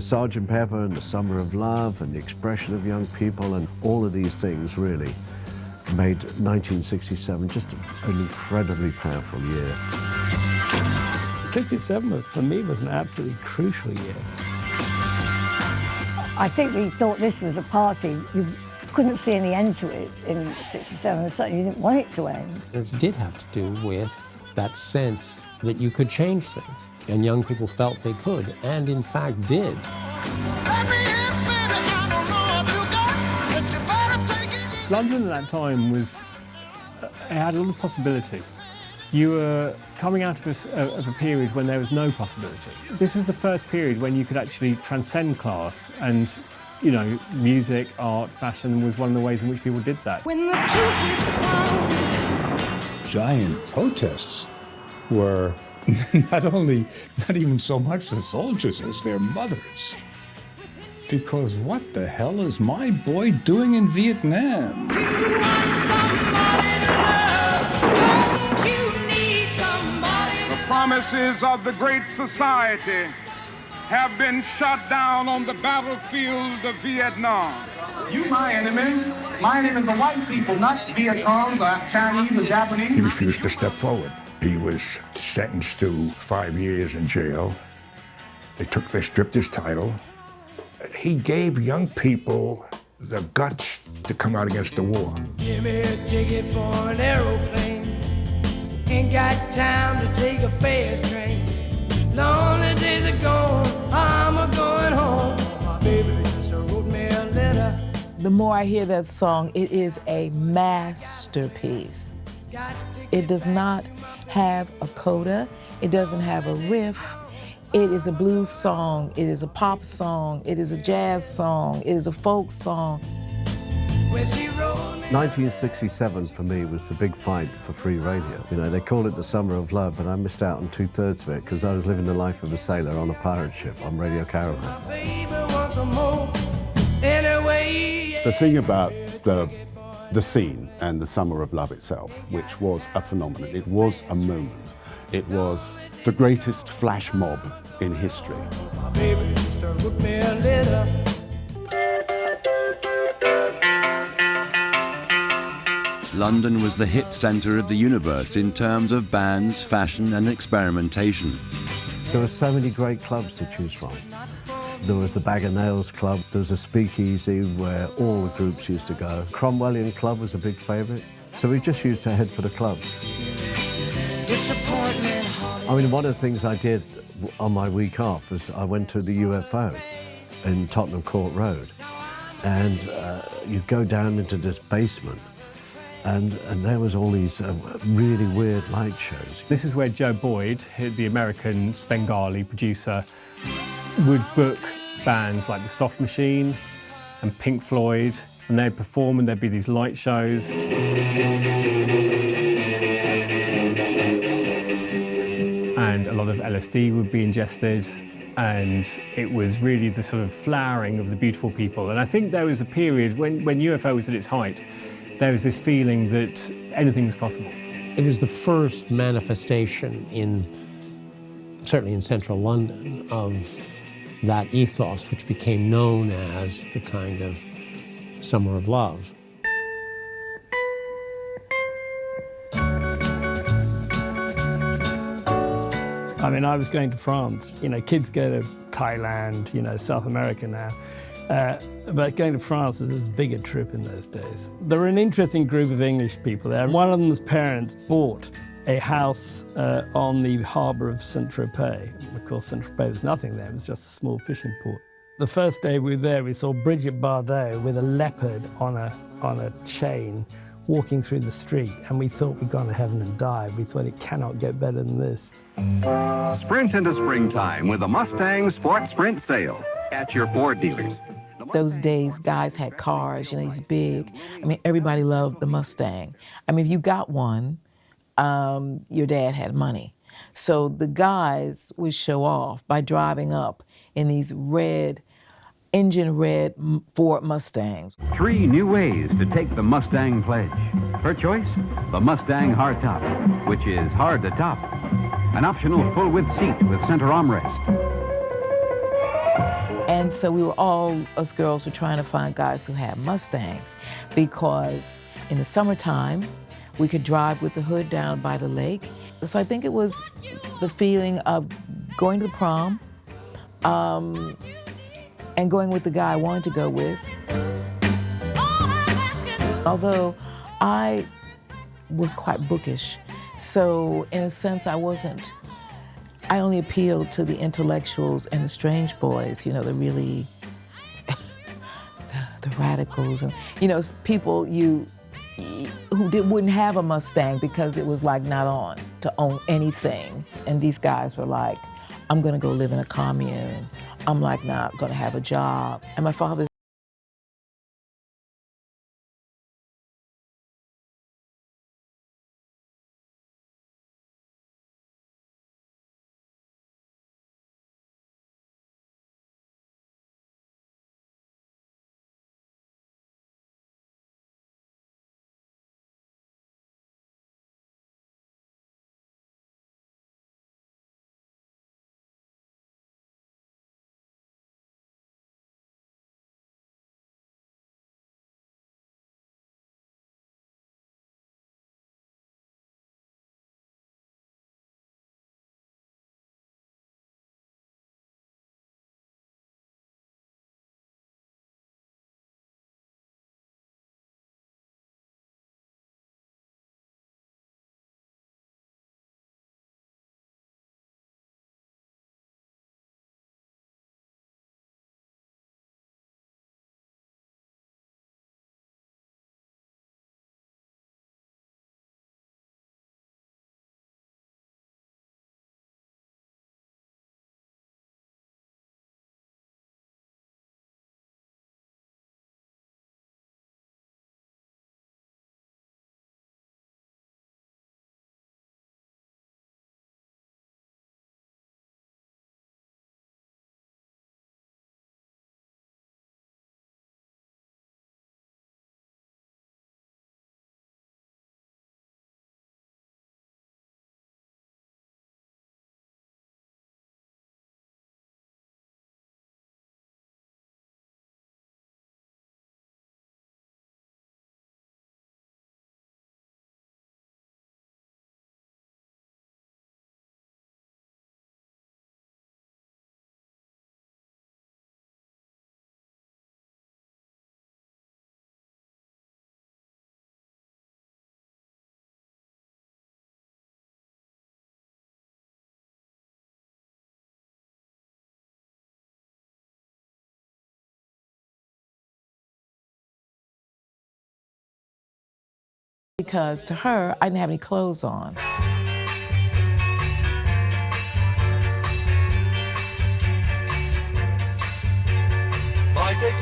Sgt. Pepper and the Summer of Love and the expression of young people and all of these things really made 1967 just an incredibly powerful year. 67 for me was an absolutely crucial year. I think we thought this was a party. You couldn't see any end to it in 67, and certainly you didn't want it to end. It did have to do with that sense that you could change things, and young people felt they could, and in fact did. London at that time it had a lot of possibility. You were coming out of a period when there was no possibility. This was the first period when you could actually transcend class, and you know, music, art, fashion was one of the ways in which people did that. When the truth is found. Giant protests were not even so much the soldiers as their mothers. Because what the hell is my boy doing in Vietnam? Do you want somebody to love? Don't you need somebody? The promises of the Great Society have been shot down on the battlefield of Vietnam. You my enemy. My enemy is the white people, not Viet Congs or Chinese or Japanese. He refused to step forward. He was sentenced to 5 years in jail. They stripped his title. He gave young people the guts to come out against the war. Give me a ticket for an aeroplane. Ain't got time to take a fast train. Lonely days are gone, I'm a-going home. My baby just wrote me a letter. The more I hear that song, it is a masterpiece. It does not have a coda, it doesn't have a riff. It is a blues song, it is a pop song, it is a jazz song, it is a folk song. 1967 for me was the big fight for free radio. You know, they called it the Summer of Love, but I missed out on 2/3 of it because I was living the life of a sailor on a pirate ship on Radio Caravan. The thing about the scene and the Summer of Love itself, which was a phenomenon, it was a moment. It was the greatest flash mob in history. My baby just wrote me a letter. London was the hit centre of the universe in terms of bands, fashion and experimentation. There were so many great clubs to choose from. There was the Bag of Nails Club, there was a Speakeasy where all the groups used to go. Cromwellian Club was a big favourite, so we just used to head for the clubs. I mean, one of the things I did on my week off was I went to the UFO in Tottenham Court Road, and you go down into this basement, and there was all these really weird light shows. This is where Joe Boyd, the American Svengali producer, would book bands like the Soft Machine and Pink Floyd, and they'd perform and there'd be these light shows. And a lot of LSD would be ingested, and it was really the sort of flowering of the beautiful people. And I think there was a period when UFO was at its height, there was this feeling that anything was possible. It was the first manifestation certainly in central London, of that ethos which became known as the kind of Summer of Love. I mean, I was going to France. You know, kids go to Thailand, you know, South America now. But going to France is as big a trip in those days. There were an interesting group of English people there. One of them's parents bought a house on the harbour of Saint-Tropez. Of course, Saint-Tropez was nothing there, it was just a small fishing port. The first day we were there, we saw Brigitte Bardot with a leopard on a chain walking through the street, and we thought we'd gone to heaven and died. We thought it cannot get better than this. Sprint into springtime with a Mustang Sport Sprint sale at your Ford dealers. Those days, guys had cars, you know, these big. I mean, everybody loved the Mustang. I mean, if you got one, your dad had money. So the guys would show off by driving up in these engine red Ford Mustangs. 3 new ways to take the Mustang pledge. Her choice, the Mustang Hardtop, which is hard to top. An optional full-width seat with center armrest. And so we were all, us girls were trying to find guys who had Mustangs because in the summertime, we could drive with the hood down by the lake. So I think it was the feeling of going to the prom and going with the guy I wanted to go with. Although I was quite bookish, so in a sense I only appealed to the intellectuals and the strange boys, you know, the really, the radicals, and, you know, people who wouldn't have a Mustang because it was like not on to own anything. And these guys were like, I'm gonna go live in a commune. I'm like not gonna have a job. And my father because to her, I didn't have any clothes on.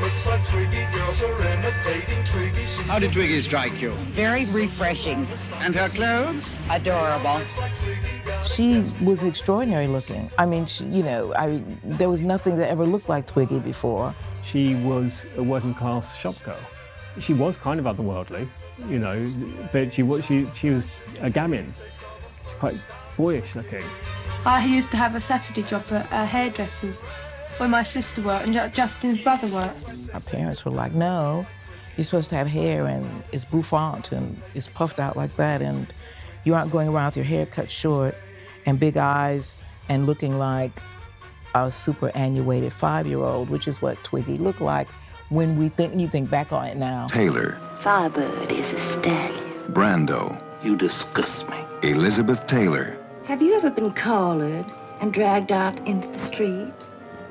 Looks like Twiggy, girls are imitating Twiggy. How did Twiggy strike you? Very refreshing. And her clothes? Adorable. She was extraordinary looking. I mean, there was nothing that ever looked like Twiggy before. She was a working class shop girl. She was kind of otherworldly, you know, but she was a gamin. She's quite boyish looking. I used to have a Saturday job at a hairdresser's where my sister worked and Justin's brother worked. Our parents were like, no, you're supposed to have hair and it's bouffant and it's puffed out like that, and you aren't going around with your hair cut short and big eyes and looking like a superannuated 5-year-old, which is what Twiggy looked like when you think back on it now. Taylor. Firebird is a stallion. Brando. You disgust me. Elizabeth Taylor. Have you ever been collared and dragged out into the street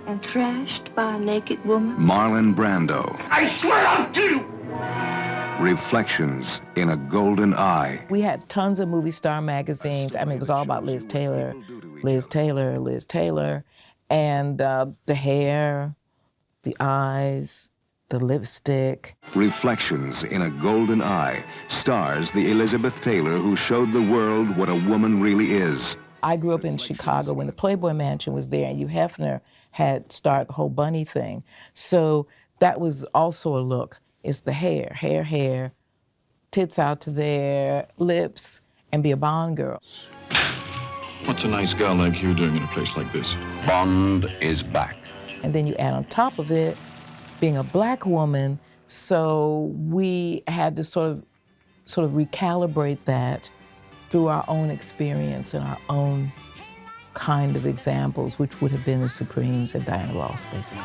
and thrashed by a naked woman? Marlon Brando. I swear I'll kill you! Reflections in a Golden Eye. We had tons of movie star magazines. I mean, it was all about Liz Taylor, Liz Taylor, Liz Taylor. And the hair, the eyes, the lipstick. Reflections in a Golden Eye stars the Elizabeth Taylor who showed the world what a woman really is. I grew up in Chicago when the Playboy Mansion was there, and Hugh Hefner had started the whole bunny thing. So that was also a look. It's the hair, tits out to there, lips, and be a Bond girl. What's a nice girl like you doing in a place like this? Bond is back. And then you add on top of it, being a black woman, so we had to sort of recalibrate that through our own experience and our own kind of examples, which would have been the Supremes and Diana Ross, basically.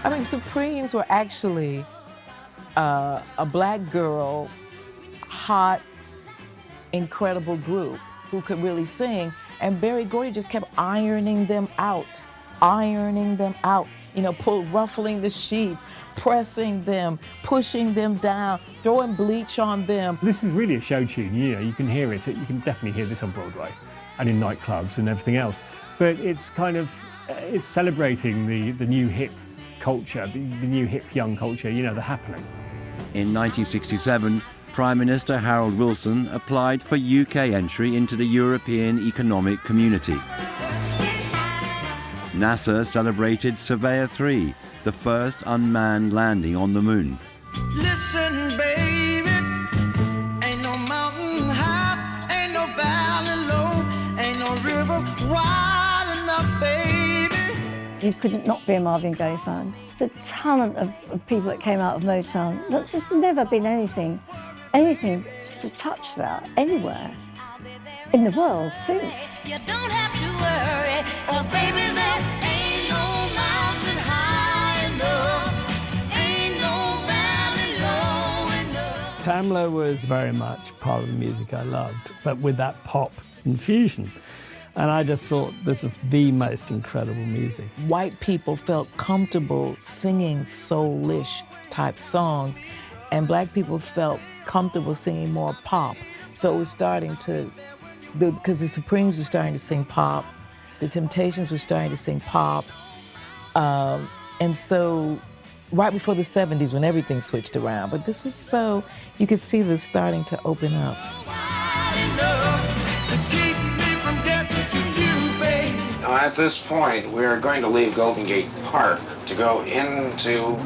I mean, Supremes were actually a black girl, hot, incredible group who could really sing, and Berry Gordy just kept ironing them out, you know, ruffling the sheets, pressing them, pushing them down, throwing bleach on them. This is really a show tune, you know, you can hear it, you can definitely hear this on Broadway and in nightclubs and everything else. But it's kind of, it's celebrating the new hip culture, the new hip young culture, you know, the happening. In 1967, Prime Minister Harold Wilson applied for UK entry into the European Economic Community. NASA celebrated Surveyor 3, the first unmanned landing on the moon. Listen, baby, ain't no mountain high, ain't no valley low, ain't no river wide enough, baby. You couldn't not be a Marvin Gaye fan. The talent of people that came out of Motown, there's never been anything to touch that anywhere in the world since. You don't have to worry, 'cause baby, there ain't no mountain high enough, ain't no valley low enough. Tamla was very much part of the music I loved, but with that pop infusion. And I just thought this is the most incredible music. White people felt comfortable singing soulish type songs, and black people felt comfortable singing more pop. So it was starting to, because the Supremes were starting to sing pop, the Temptations were starting to sing pop, and so right before the 70s when everything switched around. But this was so, you could see this starting to open up. Now, at this point, we're going to leave Golden Gate Park to go into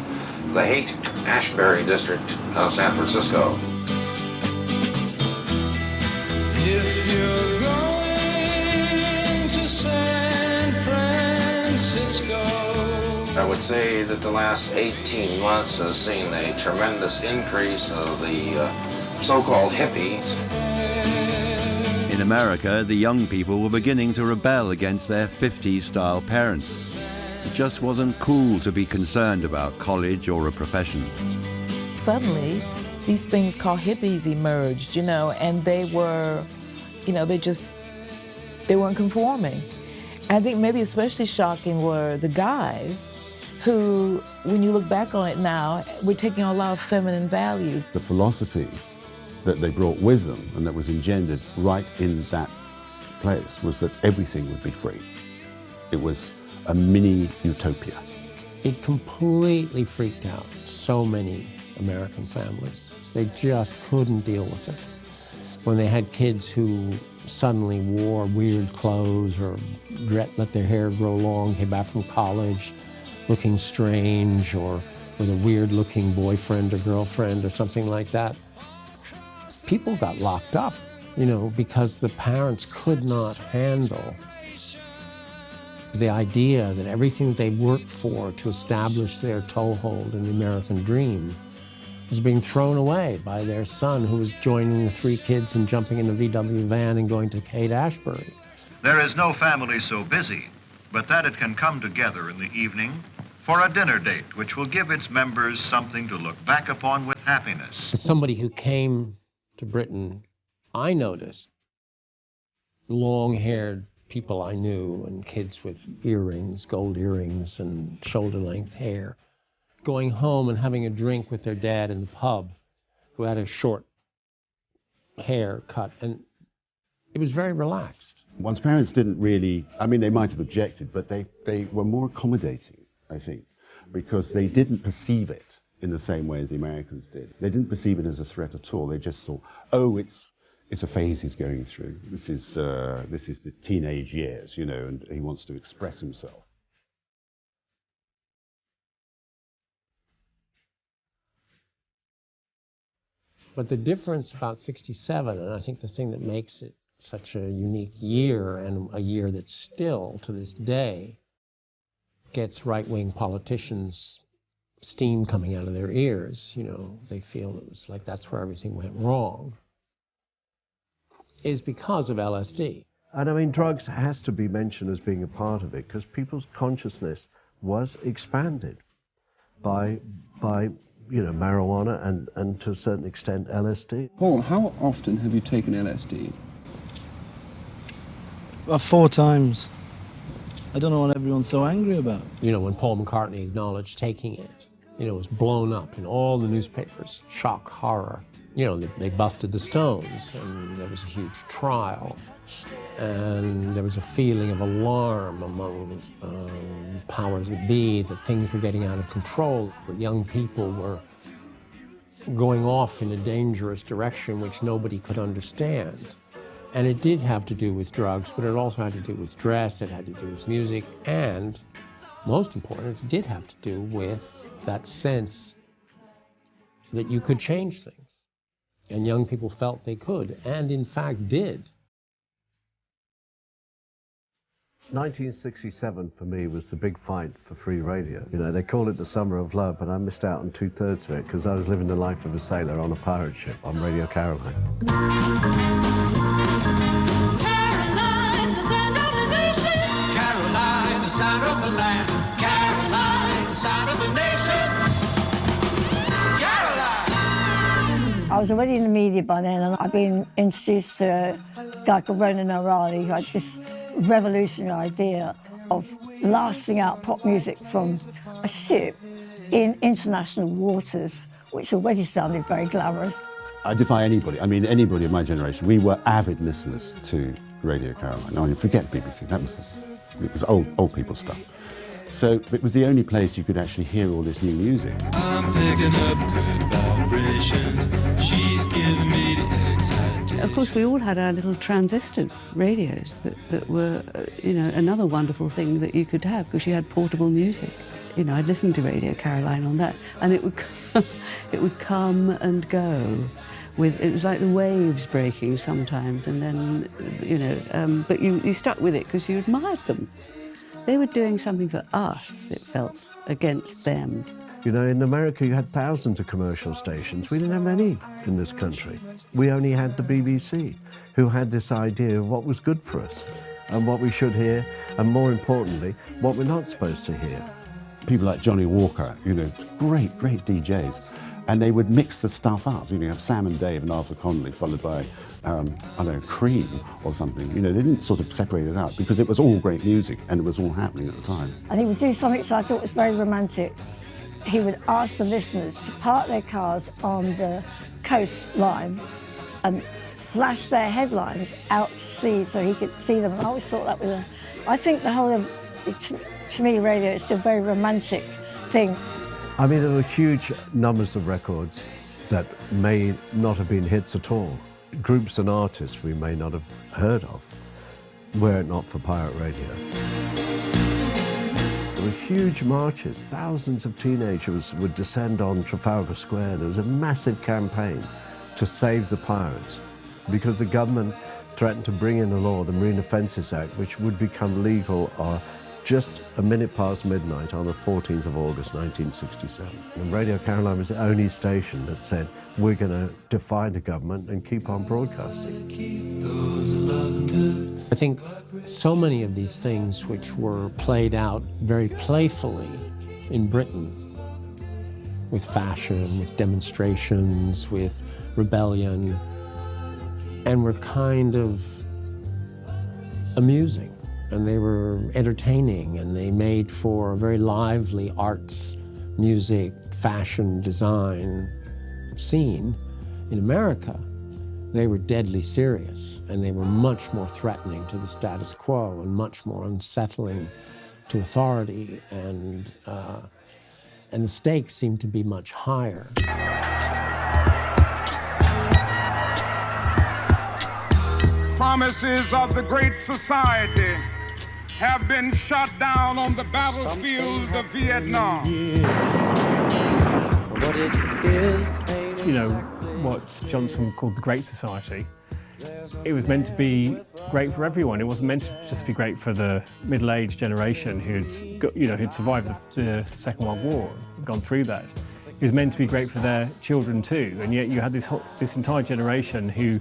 the Haight-Ashbury district of San Francisco. If you're going to San Francisco, I would say that the last 18 months has seen a tremendous increase of the so-called hippies. In America, the young people were beginning to rebel against their 50s-style parents. It just wasn't cool to be concerned about college or a profession. Suddenly, these things called hippies emerged, you know, and they were, you know, they weren't conforming. I think maybe especially shocking were the guys who, when you look back on it now, were taking on a lot of feminine values. The philosophy that they brought with them and that was engendered right in that place was that everything would be free. It was a mini utopia. It completely freaked out so many American families. They just couldn't deal with it. When they had kids who suddenly wore weird clothes or let their hair grow long, came back from college looking strange or with a weird-looking boyfriend or girlfriend or something like that, people got locked up, you know, because the parents could not handle the idea that everything they worked for to establish their toehold in the American dream was being thrown away by their son, who was joining the 3 kids and jumping in a VW van and going to Haight-Ashbury. There is no family so busy, but that it can come together in the evening for a dinner date, which will give its members something to look back upon with happiness. As somebody who came to Britain, I noticed long-haired people I knew and kids with earrings, gold earrings and shoulder-length hair, going home and having a drink with their dad in the pub, who had a short haircut, and it was very relaxed. One's parents didn't really, I mean, they might have objected, but they were more accommodating, I think, because they didn't perceive it in the same way as the Americans did. They didn't perceive it as a threat at all. They just thought, oh, it's a phase he's going through. This is the teenage years, you know, and he wants to express himself. But the difference about 67, and I think the thing that makes it such a unique year, and a year that still, to this day, gets right-wing politicians steam coming out of their ears. You know, they feel it was like that's where everything went wrong, is because of LSD. And I mean, drugs has to be mentioned as being a part of it, because people's consciousness was expanded by you know, marijuana and to a certain extent LSD. Paul, how often have you taken LSD? 4 times. I don't know what everyone's so angry about. You know, when Paul McCartney acknowledged taking it, you know, it was blown up in all the newspapers, shock, horror. You know, they busted the Stones, and there was a huge trial, and there was a feeling of alarm among powers that be that things were getting out of control, that young people were going off in a dangerous direction which nobody could understand. And it did have to do with drugs, but it also had to do with dress, it had to do with music, and most important, it did have to do with that sense that you could change things. And young people felt they could, and in fact did. 1967 for me was the big fight for free radio. You know, they call it the summer of love, but I missed out on 2/3 of it because I was living the life of a sailor on a pirate ship on Radio Caroline. Caroline, the sound of the nation. Caroline, the sound of the land. Caroline, the sound of the nation. Caroline! I was already in the media by then, and I'd been introduced to a guy called Ronan O'Reilly, who had this revolutionary idea of blasting out pop music from a ship in international waters, which already sounded very glamorous. I defy anybody, I mean anybody of my generation, we were avid listeners to Radio Caroline. I mean, forget BBC, it was old people stuff. So it was the only place you could actually hear all this new music. I'm picking up good vibrations. She's giving me the excitation. Of course, we all had our little transistors, radios, that were, you know, another wonderful thing that you could have, because you had portable music. You know, I'd listen to Radio Caroline on that, and it would come and go. It was like the waves breaking sometimes, and then, you know, but you stuck with it because you admired them. They were doing something for us, it felt, against them. You know, in America, you had thousands of commercial stations. We didn't have any in this country. We only had the BBC, who had this idea of what was good for us and what we should hear, and more importantly, what we're not supposed to hear. People like Johnny Walker, you know, great DJs, and they would mix the stuff up. You know, you have Sam and Dave and Arthur Connolly, followed by, I don't know, Cream or something. You know, they didn't sort of separate it out because it was all great music and it was all happening at the time. And he would do something which I thought was very romantic. He would ask the listeners to park their cars on the coastline and flash their headlines out to sea so he could see them. And I always thought that was I think the whole of, to me, radio is a very romantic thing. I mean, there were huge numbers of records that may not have been hits at all. Groups and artists we may not have heard of, were it not for pirate radio. There were huge marches. Thousands of teenagers would descend on Trafalgar Square. There was a massive campaign to save the pirates because the government threatened to bring in a law, the Marine Offences Act, which would become legal just a minute past midnight on the 14th of August 1967. And Radio Caroline was the only station that said, we're going to defy the government and keep on broadcasting. I think so many of these things which were played out very playfully in Britain, with fashion, with demonstrations, with rebellion, and were kind of amusing. And they were entertaining, and they made for a very lively arts, music, fashion, design scene. In America, they were deadly serious, and they were much more threatening to the status quo and much more unsettling to authority, and the stakes seemed to be much higher. Promises of the Great Society have been shot down on the battlefields of Vietnam. You know, what Johnson called the Great Society it was meant to be great for everyone. It wasn't meant to just be great for the middle-aged generation who'd survived the Second World War, gone through that. It was meant to be great for their children too, and yet you had this entire generation who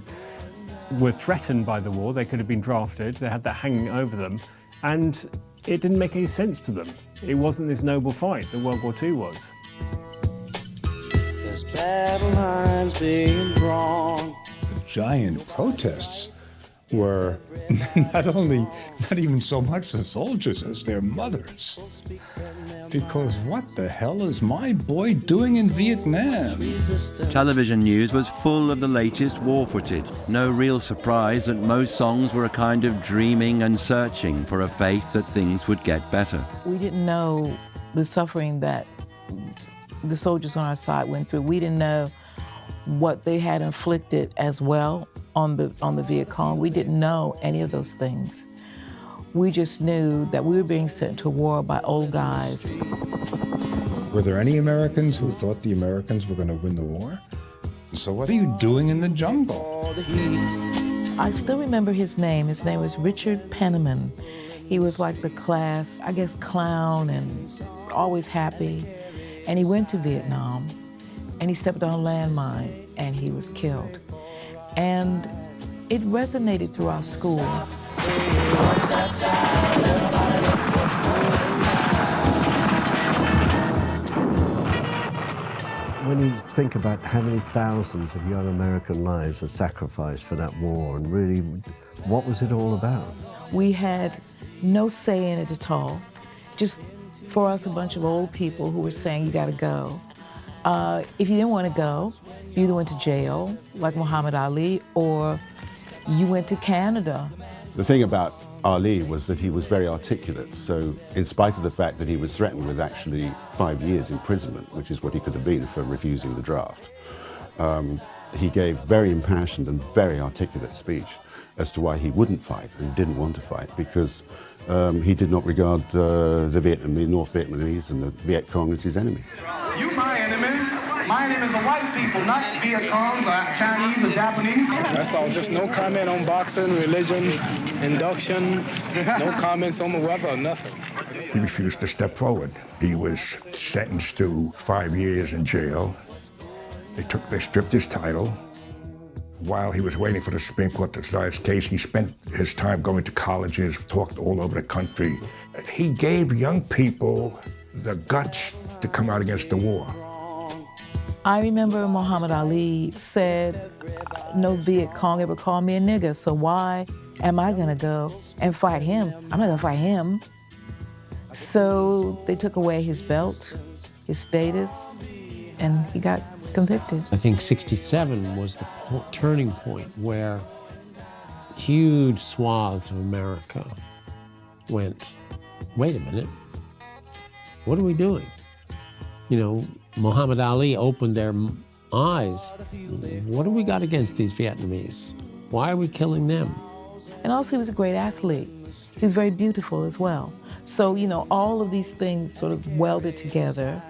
were threatened by the war. They could have been drafted, they had that hanging over them, and it didn't make any sense to them. It wasn't this noble fight that World War II was. There's battle lines being drawn. The giant protests were not even so much the soldiers as their mothers. Because what the hell is my boy doing in Vietnam? Television news was full of the latest war footage. No real surprise that most songs were a kind of dreaming and searching for a faith that things would get better. We didn't know the suffering that the soldiers on our side went through. We didn't know what they had inflicted as well on the Viet Cong. We didn't know any of those things. We just knew that we were being sent to war by old guys. Were there any Americans who thought the Americans were going to win the war? So what are you doing in the jungle? I still remember his name. His name was Richard Penniman. He was like the class, I guess, clown and always happy. And he went to Vietnam and he stepped on a landmine and he was killed. And it resonated through our school. When you think about how many thousands of young American lives are sacrificed for that war, and really, what was it all about? We had no say in it at all. Just for us, a bunch of old people who were saying, you gotta go. If you didn't want to go, you either went to jail, like Muhammad Ali, or you went to Canada. The thing about Ali was that he was very articulate, so in spite of the fact that he was threatened with actually 5 years imprisonment, which is what he could have been for refusing the draft, he gave very impassioned and very articulate speech as to why he wouldn't fight and didn't want to fight, because he did not regard the North Vietnamese and the Viet Cong as his enemy. You my enemy. My enemy is the white people, not Viet Congs or Chinese or Japanese. That's all. Just no comment on boxing, religion, induction, no comments on the weather or nothing. He refused to step forward. He was sentenced to 5 years in jail. They stripped his title. While he was waiting for the Supreme Court to decide his case, he spent his time going to colleges, talked all over the country. He gave young people the guts to come out against the war. I remember Muhammad Ali said, no Viet Cong ever called me a nigger, so why am I gonna go and fight him? I'm not gonna fight him. So they took away his belt, his status, and he got convicted. I think '67 was the turning point where huge swaths of America went, wait a minute, what are we doing? You know, Muhammad Ali opened their eyes. What do we got against these Vietnamese? Why are we killing them? And also he was a great athlete. He was very beautiful as well. So, you know, all of these things sort of welded together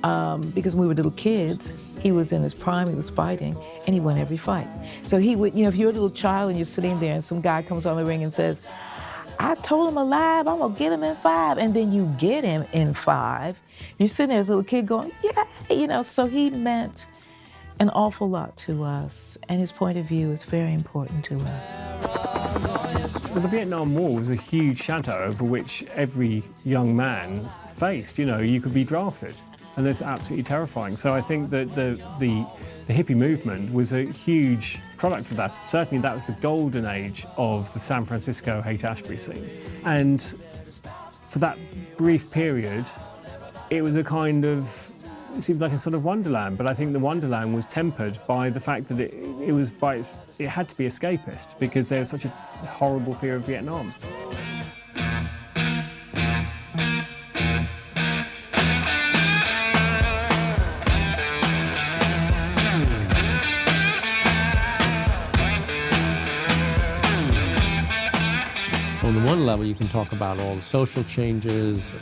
because when we were little kids, he was in his prime, he was fighting, and he won every fight. So he would, you know, if you're a little child and you're sitting there and some guy comes on the ring and says, I told him alive, I'm gonna get him in 5, and then you get him in 5, you're sitting there as a little kid going, yeah, you know, so he meant an awful lot to us, and his point of view is very important to us. Well, the Vietnam War was a huge shadow over which every young man faced. You know, you could be drafted, and that's absolutely terrifying. So I think that the hippie movement was a huge product of that. Certainly that was the golden age of the San Francisco Haight-Ashbury scene. And for that brief period, it was a kind of, it seemed like a sort of wonderland, but I think the wonderland was tempered by the fact that it had to be escapist because there was such a horrible fear of Vietnam. On the one level, you can talk about all the social changes,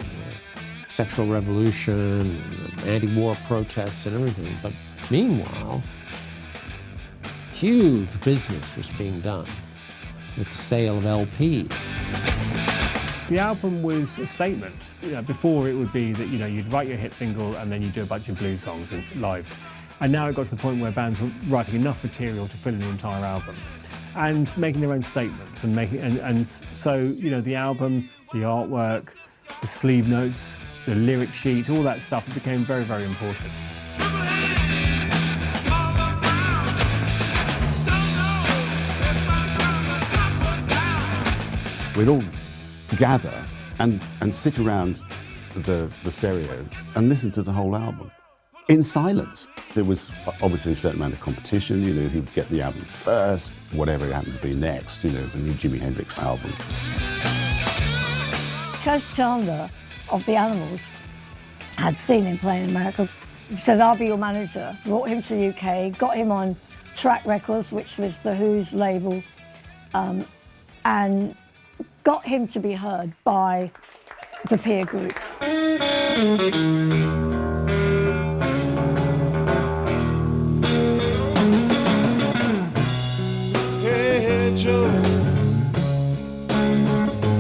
sexual revolution, anti-war protests and everything. But meanwhile, huge business was being done with the sale of LPs. The album was a statement. Before it would be that you'd write your hit single and then you'd do a bunch of blues songs live. And now it got to the point where bands were writing enough material to fill in the entire album and making their own statements and so the album, the artwork, the sleeve notes, the lyric sheet, all that stuff, it became very, very important. We'd all gather and sit around the stereo and listen to the whole album in silence. There was obviously a certain amount of competition, who would get the album first, whatever it happened to be next, the new Jimi Hendrix album. Chas Chandler of the Animals had seen him play in America, said, "I'll be your manager," brought him to the UK, got him on Track Records, which was the Who's label, and got him to be heard by the peer group. Hey, Joe,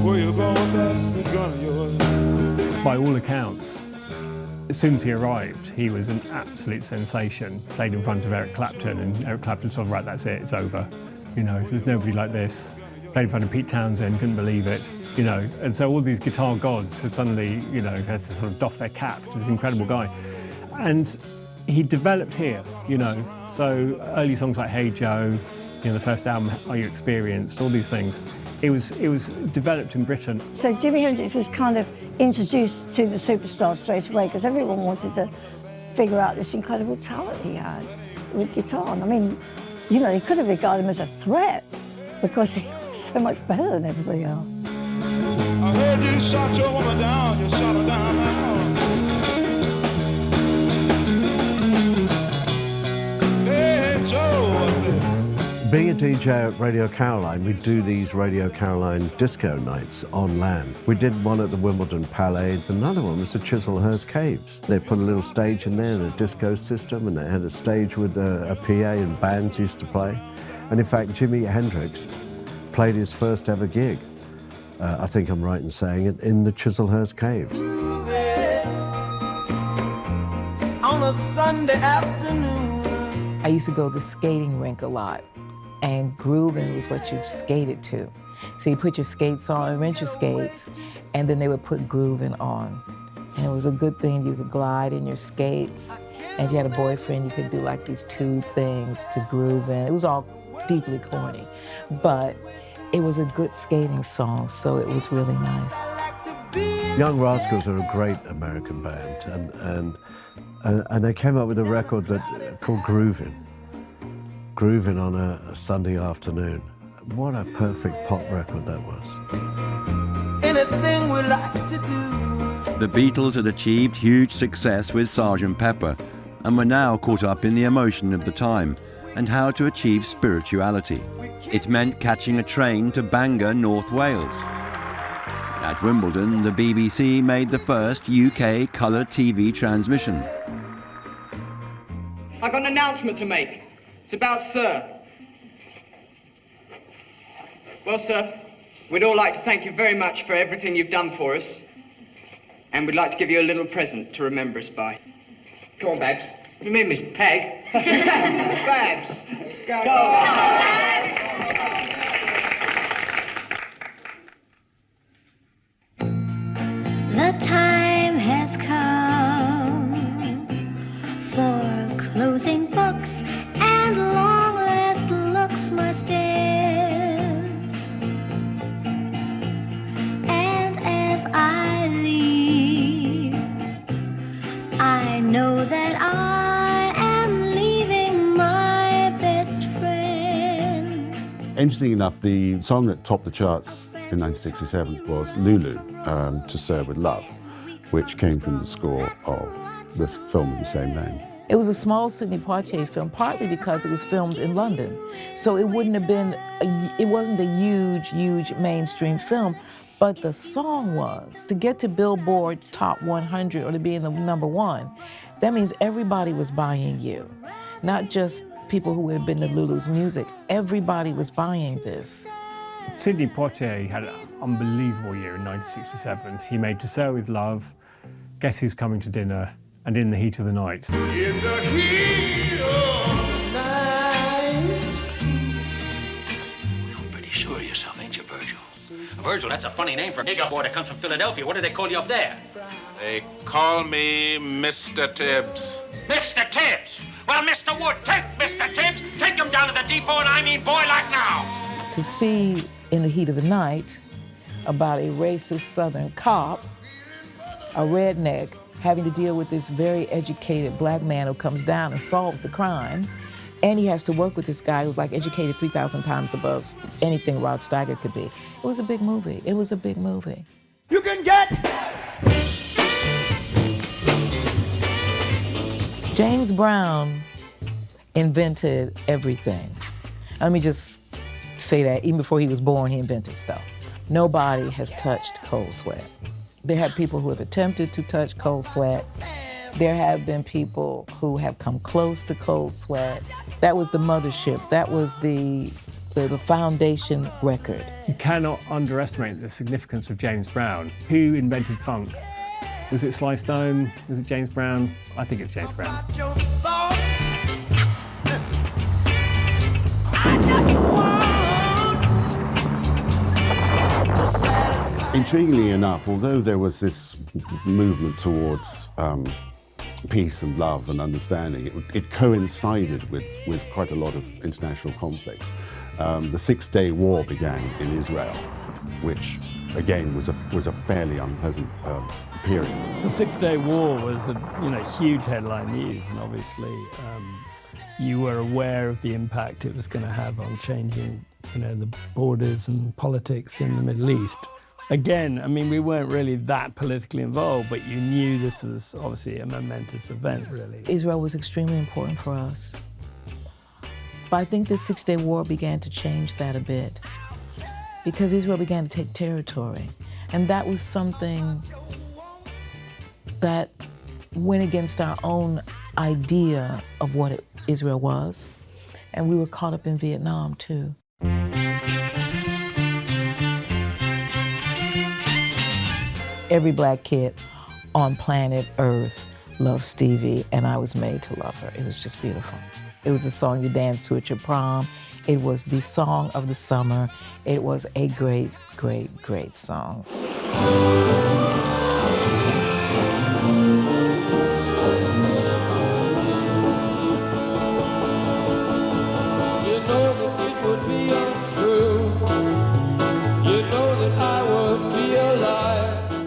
where you going with that gun of yours? By all accounts, as soon as he arrived, he was an absolute sensation. Played in front of Eric Clapton, and Eric Clapton sort of, right, that's it, it's over. There's nobody like this. Played in front of Pete Townsend, couldn't believe it, And so all these guitar gods had suddenly, had to sort of doff their cap to this incredible guy. And he developed here, So early songs like Hey Joe, the first album, Are You Experienced, all these things. It was developed in Britain. So Jimi Hendrix was kind of introduced to the superstar straight away because everyone wanted to figure out this incredible talent he had with guitar. And I mean, he could have regarded him as a threat because he was so much better than everybody else. I heard you shot your woman down, you shot her down now. Hey, Joe, I said. Being a DJ at Radio Caroline, we do these Radio Caroline disco nights on land. We did one at the Wimbledon Palais. Another one was the Chislehurst Caves. They put a little stage in there, and a disco system, and they had a stage with a PA and bands used to play. And in fact, Jimi Hendrix played his first ever gig, I think I'm right in saying it, in the Chislehurst Caves. On a Sunday afternoon. I used to go to the skating rink a lot, and grooving was what you skated to. So you put your skates on, rent your skates, and then they would put grooving on. And it was a good thing you could glide in your skates. And if you had a boyfriend, you could do like these two things to groove in. It was all deeply corny, but it was a good skating song, so it was really nice. Young Rascals are a great American band, and they came up with a record called Groovin' on a Sunday afternoon. What a perfect pop record that was. Anything we like to do. The Beatles had achieved huge success with Sgt. Pepper and were now caught up in the emotion of the time and how to achieve spirituality. It meant catching a train to Bangor, North Wales. At Wimbledon, the BBC made the first UK colour TV transmission. I've got an announcement to make. It's about Sir. Well, sir, we'd all like to thank you very much for everything you've done for us. And we'd like to give you a little present to remember us by. Come on, Babs. What do you mean, Miss Peg? Babs. Go. The time has come for closing books, and long last looks must end. And as I leave, I know that I am leaving my best friend. Interesting enough, the song that topped the charts in 1967 was Lulu, To Sir With Love, which came from the score of the film of the same name. It was a small Sidney Poitier film, partly because it was filmed in London. So it wouldn't have been, it wasn't a huge mainstream film, but the song was. To get to Billboard Top 100 or to be in the #1, that means everybody was buying you. Not just people who would have been to Lulu's music. Everybody was buying this. Sidney Poitier had an unbelievable year in 1967. He made To Sail With Love, Guess Who's Coming to Dinner, and In the Heat of the Night. In the heat of the night. You're pretty sure of yourself, ain't you, Virgil? Virgil, that's a funny name for a nigger boy that comes from Philadelphia. What do they call you up there? They call me Mr. Tibbs. Mr. Tibbs! Well, Mr. Wood, take Mr. Tibbs, take him down to the depot, and I mean boy like now. To see In the Heat of the Night about a racist Southern cop, a redneck, having to deal with this very educated black man who comes down and solves the crime, and he has to work with this guy who's like educated 3,000 times above anything Rod Steiger could be. It was a big movie. It was a big movie. You can get... James Brown invented everything. Let me just say that even before he was born, he invented stuff. Nobody has touched Cold Sweat. There have people who have attempted to touch Cold Sweat. There have been people who have come close to Cold Sweat. That was the mothership. That was the foundation record. You cannot underestimate the significance of James Brown. Who invented funk? Was it Sly Stone? Was it James Brown? I think it's James Brown. Intriguingly enough, although there was this movement towards peace and love and understanding, it coincided with quite a lot of international conflicts. The Six-Day War began in Israel, which again was a fairly unpleasant period. The Six-Day War was a huge headline news, and obviously you were aware of the impact it was going to have on changing the borders and politics in the Middle East. Again, I mean, we weren't really that politically involved, but you knew this was obviously a momentous event, really. Israel was extremely important for us. But I think the Six-Day War began to change that a bit, because Israel began to take territory. And that was something that went against our own idea of what Israel was. And we were caught up in Vietnam, too. Every black kid on planet Earth loved Stevie, and I was made to love her. It was just beautiful. It was a song you danced to at your prom. It was the song of the summer. It was a great, great, great song.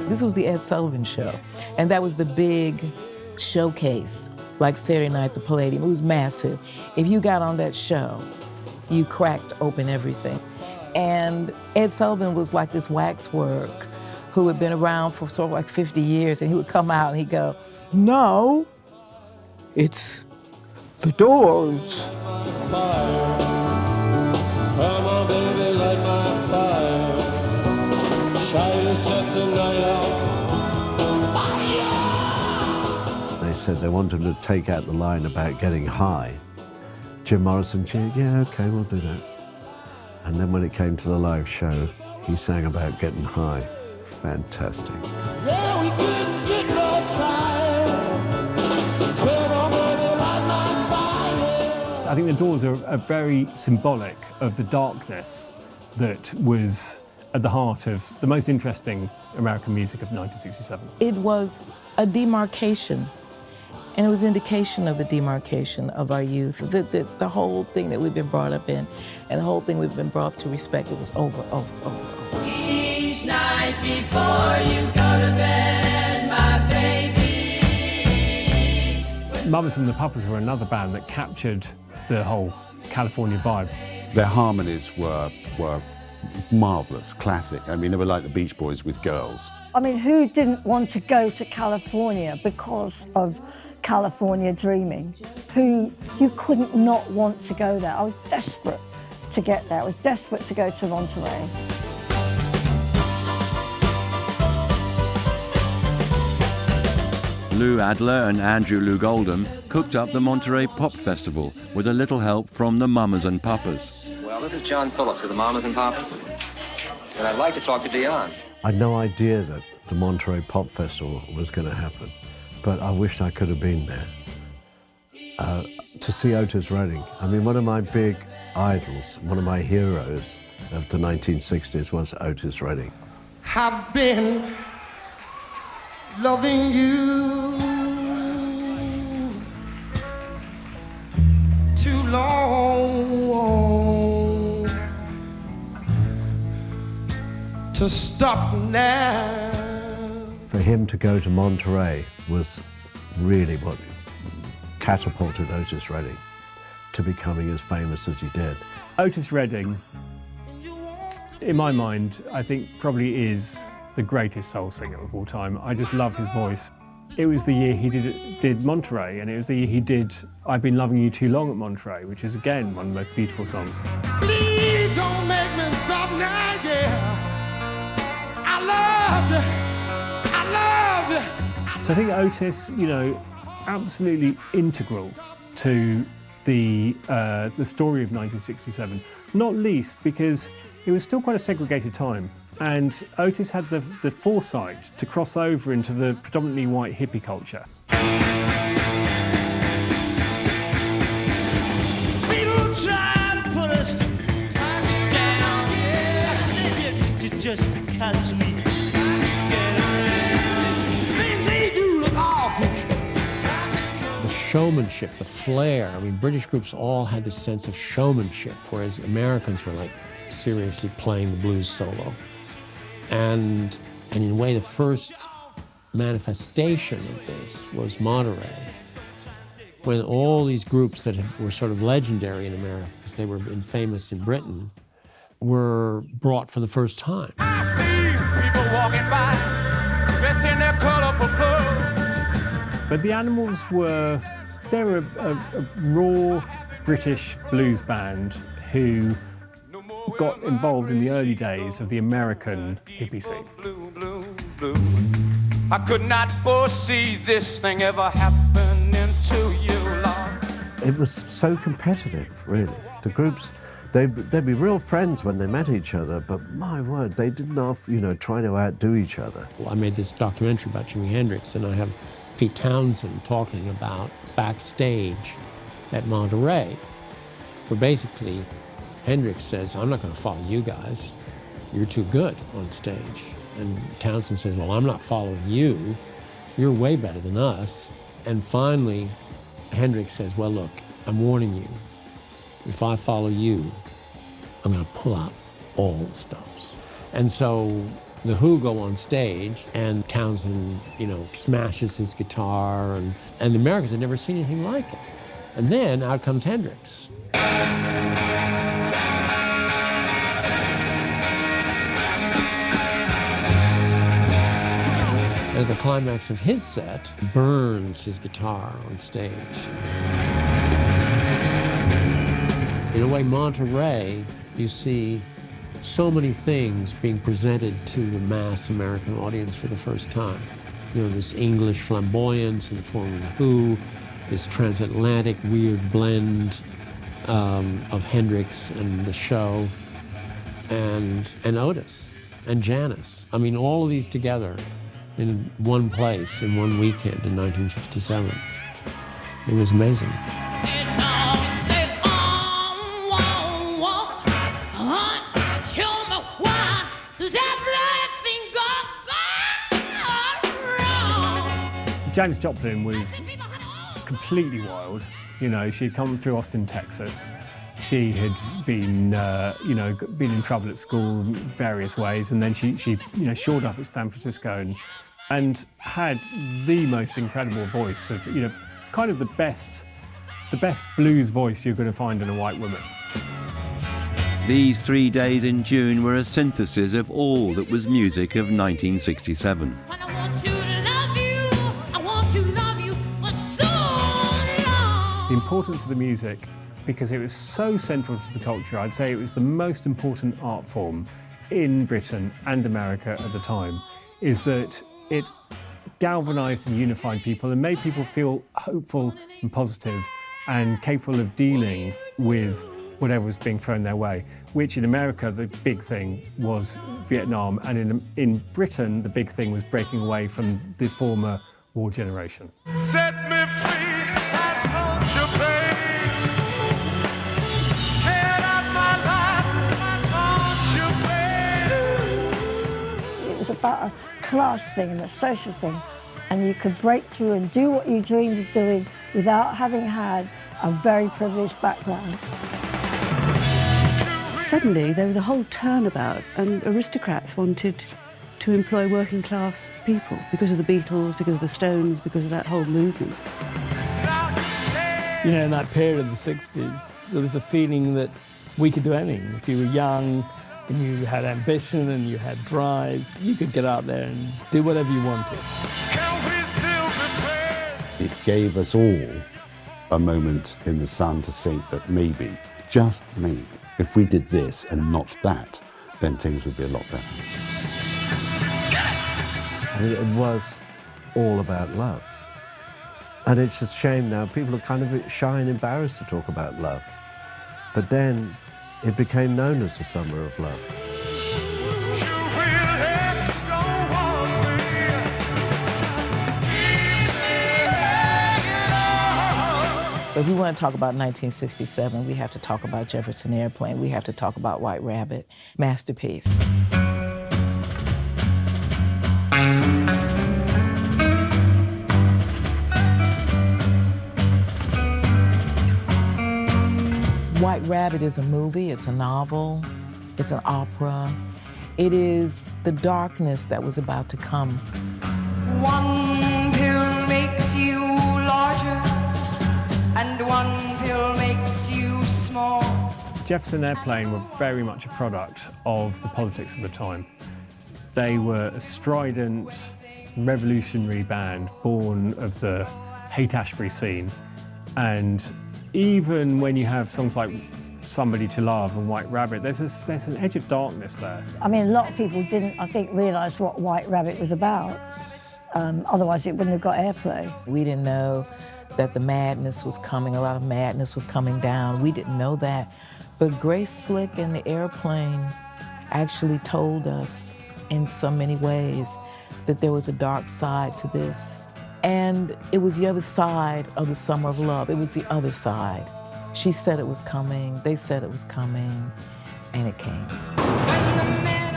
This was the Ed Sullivan Show, and that was the big showcase, like Saturday Night at the Palladium. It was massive. If you got on that show, you cracked open everything. And Ed Sullivan was like this waxwork who had been around for sort of like 50 years, and he would come out and he'd go, "No, it's the Doors." Come on, baby, light my fire. Try to set the night out. They said they wanted to take out the line about getting high. Jim Morrison cheered, yeah, okay, we'll do that. And then when it came to the live show, he sang about getting high. Fantastic. Yeah, we couldn't get no fire. Come on, baby, light my fire. I think the Doors are very symbolic of the darkness that was at the heart of the most interesting American music of 1967. It was a demarcation, and it was indication of the demarcation of our youth. The whole thing that we've been brought up in, and the whole thing we've been brought up to respect, it was over. Each night before you go to bed, my baby. Mamas and the Papas were another band that captured the whole California vibe. Their harmonies were marvellous, classic. I mean, they were like the Beach Boys with girls. I mean, who didn't want to go to California because of California Dreaming? Who you couldn't not want to go there. I was desperate to get there. I was desperate to go to Monterey. Lou Adler and Andrew Loog Oldham cooked up the Monterey Pop Festival with a little help from the Mamas and Papas. Well, this is John Phillips of the Mamas and Papas, and I'd like to talk to Dion. I had no idea that the Monterey Pop Festival was going to happen, but I wished I could have been there. To see Otis Redding, I mean, one of my big idols, one of my heroes of the 1960s was Otis Redding. I've been loving you too long to stop now. For him to go to Monterey was really what catapulted Otis Redding to becoming as famous as he did. Otis Redding, in my mind, I think probably is the greatest soul singer of all time. I just love his voice. It was the year he did Monterey, and it was the year he did I've Been Loving You Too Long at Monterey, which is again one of the most beautiful songs. Please don't make me stop now, yeah. I love you. So I think Otis, you know, absolutely integral to the story of 1967, not least because it was still quite a segregated time, and Otis had the foresight to cross over into the predominantly white hippie culture. People try to put us down, yeah. Just because we get around. Things they do look awful. The showmanship, the flair. I mean, British groups all had this sense of showmanship, whereas Americans were like seriously playing the blues solo. And in a way, the first manifestation of this was Monterey, when all these groups that were sort of legendary in America, because they were famous in Britain, were brought for the first time. People walking by, dressed in their colourful clothes. But the Animals were a raw British blues band who got involved in the early days of the American hippie scene. I could not foresee this thing ever happening to you, Lord. It was so competitive, really. The groups, they'd be real friends when they met each other, but my word, they did not, try to outdo each other. Well, I made this documentary about Jimi Hendrix, and I have Pete Townsend talking about backstage at Monterey, where basically Hendrix says, I'm not going to follow you guys. You're too good on stage. And Townsend says, well, I'm not following you. You're way better than us. And finally, Hendrix says, well, look, I'm warning you. If I follow you, I'm going to pull out all the stops. And so the Who go on stage, and Townsend, smashes his guitar, and the Americans had never seen anything like it. And then out comes Hendrix. And at the climax of his set, burns his guitar on stage. In a way, Monterey, you see so many things being presented to the mass American audience for the first time. This English flamboyance in the form of the Who, this transatlantic weird blend of Hendrix and the show, and Otis, and Janis. I mean, all of these together in one place, in one weekend in 1967. It was amazing. Janis Joplin was completely wild. She'd come through Austin, Texas. She had been, been in trouble at school in various ways, and then she shored up at San Francisco and had the most incredible voice of, kind of the best blues voice you're going to find in a white woman. These 3 days in June were a synthesis of all that was music of 1967. The importance of the music, because it was so central to the culture, I'd say it was the most important art form in Britain and America at the time, is that it galvanised and unified people and made people feel hopeful and positive and capable of dealing with whatever was being thrown their way, which in America, the big thing was Vietnam, and in Britain, the big thing was breaking away from the former war generation. Set me free, I want you, babe. Get out my life, I want you, babe. It was about a class thing and a social thing, and you could break through and do what you dreamed of doing without having had a very privileged background. Suddenly there was a whole turnabout, and aristocrats wanted to employ working class people because of the Beatles, because of the Stones, because of that whole movement. You know, in that period of the 60s, there was a feeling that we could do anything. If you were young and you had ambition and you had drive, you could get out there and do whatever you wanted. It gave us all a moment in the sun to think that maybe, just maybe, if we did this and not that, then things would be a lot better. And it was all about love. And it's a shame now, people are kind of shy and embarrassed to talk about love. But then it became known as the Summer of Love. If we want to talk about 1967, we have to talk about Jefferson Airplane. We have to talk about White Rabbit. Masterpiece. White Rabbit is a movie, it's a novel, it's an opera. It is the darkness that was about to come. One pill makes you larger, and one pill makes you small. Jefferson Airplane were very much a product of the politics of the time. They were a strident, revolutionary band born of the Haight-Ashbury scene. And even when you have songs like Somebody to Love and White Rabbit, there's an edge of darkness there. I mean, a lot of people didn't, I think, realise what White Rabbit was about. Otherwise, it wouldn't have got airplay. We didn't know that the madness was coming, a lot of madness was coming down. We didn't know that. But Grace Slick and the Airplane actually told us in so many ways that there was a dark side to this. And it was the other side of the Summer of Love. It was the other side. She said it was coming, they said it was coming, and it came.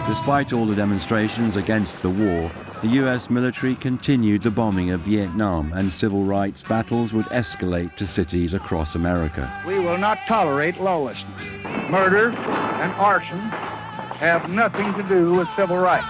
Despite all the demonstrations against the war, the US military continued the bombing of Vietnam, and civil rights battles would escalate to cities across America. We will not tolerate lawlessness. Murder and arson have nothing to do with civil rights.